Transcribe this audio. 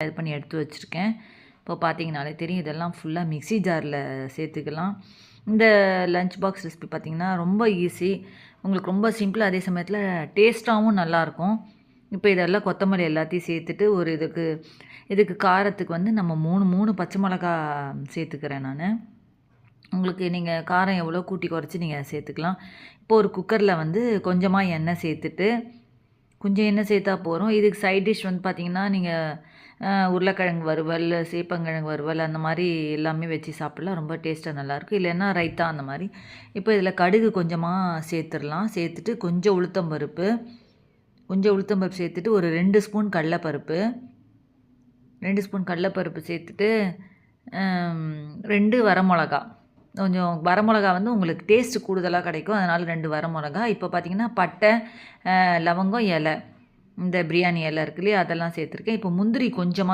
இது பண்ணி எடுத்து வச்சுருக்கேன். இப்போ பார்த்தீங்கனாலே தெரியும், இதெல்லாம் ஃபுல்லாக மிக்ஸி ஜாரில் சேர்த்துக்கலாம். இந்த லஞ்ச் பாக்ஸ் ரெசிபி பார்த்திங்கன்னா ரொம்ப ஈஸி, உங்களுக்கு ரொம்ப சிம்பிள், அதே சமயத்தில் டேஸ்ட்டாகவும் நல்லாயிருக்கும். இப்போ இதெல்லாம் கொத்தமல்லி எல்லாத்தையும் சேர்த்துட்டு ஒரு இதுக்கு காரத்துக்கு வந்து நம்ம 3 பச்சை மிளகா சேர்த்துக்கிறேன் நான். உங்களுக்கு நீங்கள் காரம் எவ்வளோ கூட்டி குறைச்சி நீங்கள் சேர்த்துக்கலாம். இப்போ ஒரு குக்கரில் வந்து கொஞ்சமாக எண்ணெய் சேர்த்துட்டு, கொஞ்சம் எண்ணெய் சேர்த்தா போதும். இதுக்கு சைட் டிஷ் வந்து பார்த்திங்கன்னா நீங்கள் உருளைக்கிழங்கு வறுவல், சேப்பங்கிழங்கு வறுவல் அந்த மாதிரி எல்லாமே வச்சு சாப்பிட்லாம். ரொம்ப டேஸ்ட்டாக நல்லாயிருக்கும். இல்லைன்னா ரைத்தா அந்த மாதிரி. இப்போ இதில் கடுகு கொஞ்சமாக சேர்த்துடலாம். சேர்த்துட்டு கொஞ்சம் உளுத்தம்பருப்பு சேர்த்துட்டு ஒரு 2 ஸ்பூன் கடலைப்பருப்பு 2 ஸ்பூன் கடலைப்பருப்பு சேர்த்துட்டு 2 வரமிளகா, கொஞ்சம் வரமிளகா வந்து உங்களுக்கு டேஸ்ட்டு கூடுதலாக கிடைக்கும், அதனால் 2 வரமிளகா. இப்போ பார்த்திங்கன்னா பட்டை, லவங்கம், இலை, இந்த பிரியாணி இலை இருக்கு இல்லையா, அதெல்லாம் சேர்த்துருக்கேன். இப்போ முந்திரி கொஞ்சமாக